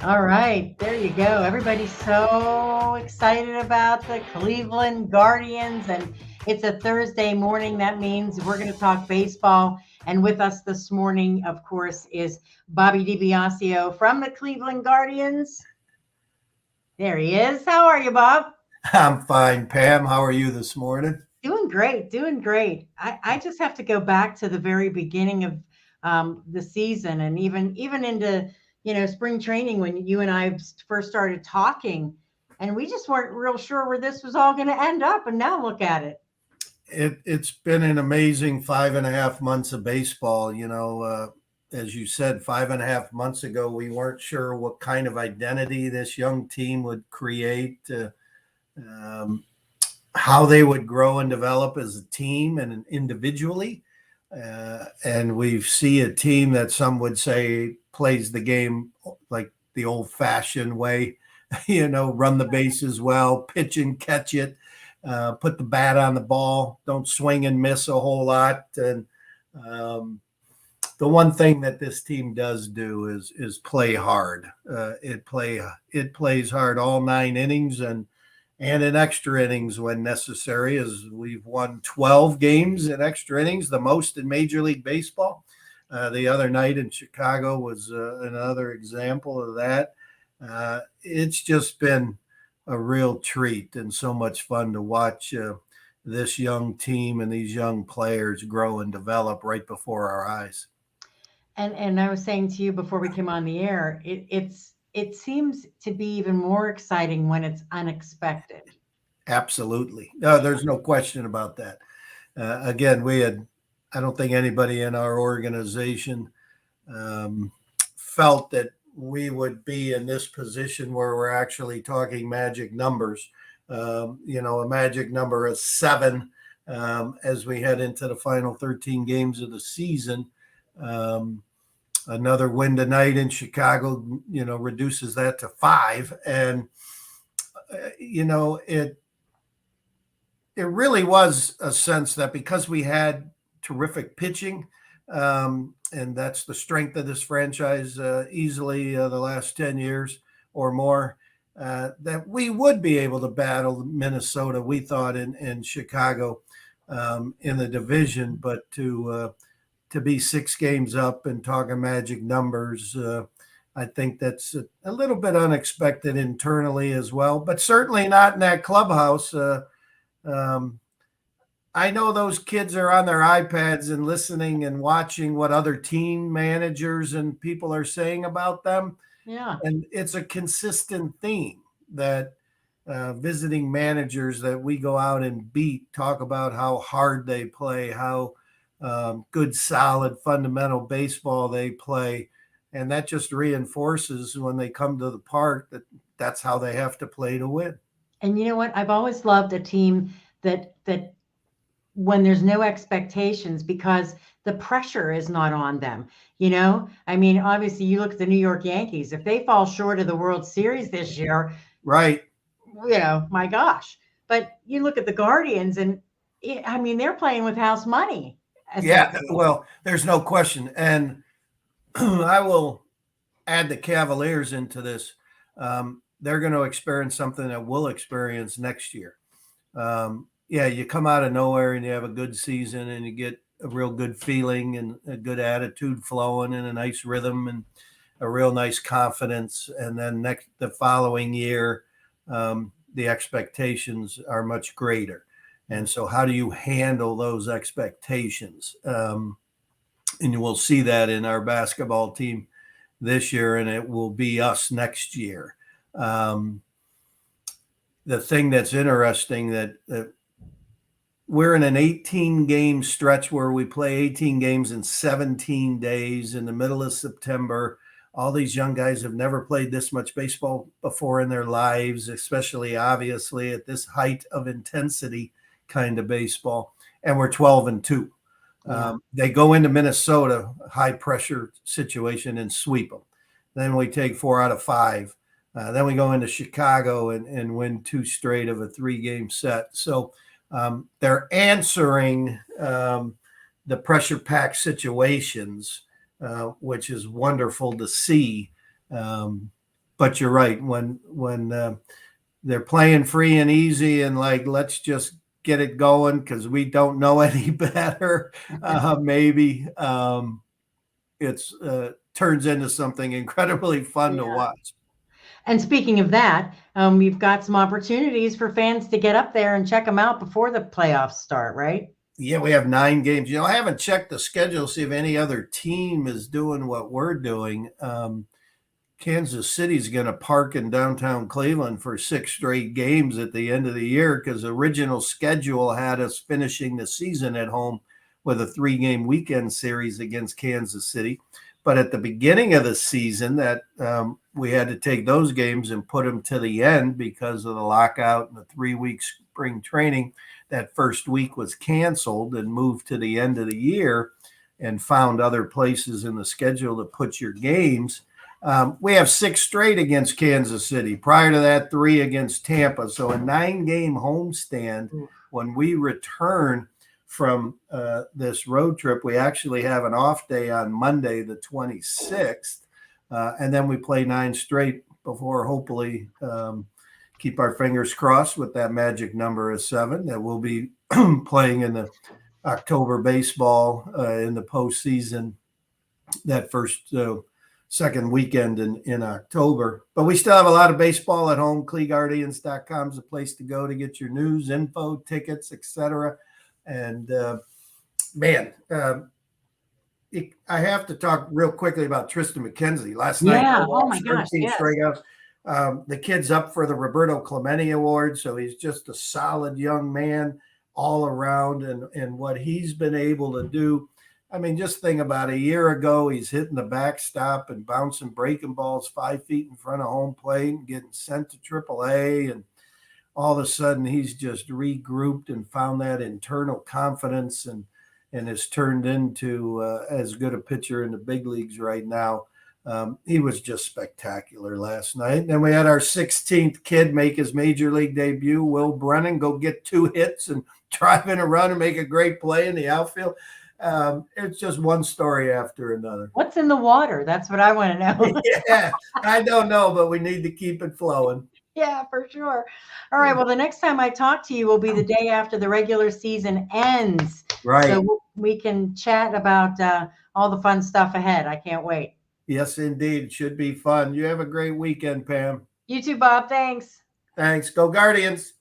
All right, there you go. Everybody's so excited about the Cleveland Guardians, and it's a Thursday morning. That means we're going to talk baseball. And with us this morning, of course, is Bobby DiBiasio from the Cleveland Guardians. There he is. How are you, Bob? I'm fine, Pam. How are you this morning? Doing great, doing great. I just have to go back to the very beginning of the season, and even into spring training when you and I first started talking, and we just weren't real sure where this was all going to end up. And now look at it. It's been an amazing 5.5 months of baseball. As you said, 5.5 months ago, we weren't sure what kind of identity this young team would create, um, how they would grow and develop as a team and individually. And we see a team that some would say plays the game like the old fashioned way, run the bases well, pitch and catch it, put the bat on the ball, don't swing and miss a whole lot. And the one thing that this team does do is play hard. It plays hard all 9 innings and in extra innings when necessary, as we've won 12 games in extra innings, the most in Major League Baseball. The other night in Chicago was another example of that. It's just been a real treat and so much fun to watch this young team and these young players grow and develop right before our eyes. And I was saying to you before we came on the air, it seems to be even more exciting when it's unexpected. Absolutely. No, there's no question about that. Again, I don't think anybody in our organization felt that we would be in this position where we're actually talking magic numbers. A magic number of 7 as we head into the final 13 games of the season. Another win tonight in Chicago, reduces that to 5. And, it really was a sense that because we had terrific pitching, and that's the strength of this franchise easily the last 10 years or more, that we would be able to battle Minnesota, we thought, in Chicago in the division. But to be 6 games up and talking magic numbers, I think that's a little bit unexpected internally as well, but certainly not in that clubhouse. I know those kids are on their iPads and listening and watching what other team managers and people are saying about them. Yeah. And it's a consistent theme that visiting managers that we go out and beat talk about how hard they play, how good, solid, fundamental baseball they play. And that just reinforces when they come to the park that that's how they have to play to win. And you know what? I've always loved a team that when there's no expectations, because the pressure is not on them. I mean, obviously you look at the New York Yankees, if they fall short of the World Series this year, right, my gosh. But you look at the Guardians and I mean, they're playing with house money. Yeah, well, there's no question. And I will add the Cavaliers into this. They're going to experience something that we'll experience next year. You come out of nowhere and you have a good season and you get a real good feeling and a good attitude flowing and a nice rhythm and a real nice confidence. And then the following year, the expectations are much greater. And so how do you handle those expectations? And you will see that in our basketball team this year, and it will be us next year. The thing that's interesting that we're in an 18-game stretch where we play 18 games in 17 days in the middle of September. All these young guys have never played this much baseball before in their lives, especially obviously at this height of intensity kind of baseball. And we're 12-2. They go into Minnesota, high pressure situation, and sweep them. Then we take 4 out of 5. Then we go into Chicago and win 2 straight of a 3-game set. So they're answering the pressure packed situations, which is wonderful to see. But but you're right. When they're playing free and easy and like, let's just get it going because we don't know any better. Maybe it's turns into something incredibly fun to watch. And speaking of that, we've got some opportunities for fans to get up there and check them out before the playoffs start, right? Yeah, we have 9 games. You know, I haven't checked the schedule to see if any other team is doing what we're doing. Kansas City's going to park in downtown Cleveland for 6 straight games at the end of the year because the original schedule had us finishing the season at home with a 3-game weekend series against Kansas City. But at the beginning of the season, that we had to take those games and put them to the end because of the lockout and the 3-week spring training. That first week was canceled and moved to the end of the year, and found other places in the schedule to put your games. We have 6 straight against Kansas City. Prior to that, 3 against Tampa. So a 9-game homestand. When we return from this road trip, we actually have an off day on Monday, the 26th. And then we play 9 straight before, hopefully, keep our fingers crossed with that magic number of 7, that we'll be playing in the October baseball in the postseason, that second weekend in October. But we still have a lot of baseball at home. CleeGuardians.com is a place to go to get your news, info, tickets, etc. And I have to talk real quickly about Tristan McKenzie. Last night, oh my gosh, yes. The kid's up for the Roberto Clemente Award, so he's just a solid young man all around, and what he's been able to do. I mean, just think about a year ago, he's hitting the backstop and bouncing breaking balls 5 feet in front of home plate and getting sent to AAA, and all of a sudden he's just regrouped and found that internal confidence and has turned into as good a pitcher in the big leagues right now. He was just spectacular last night. And then we had our 16th kid make his major league debut, Will Brennan, go get 2 hits and drive in a run and make a great play in the outfield. It's just one story after another. What's in the water? That's what I want to know. Yeah, I don't know, but we need to keep it flowing. Yeah, for sure. All right. Well, the next time I talk to you will be the day after the regular season ends. Right. So we can chat about all the fun stuff ahead. I can't wait. Yes, indeed. Should be fun. You have a great weekend, Pam. You too, Bob. Thanks. Thanks. Go Guardians.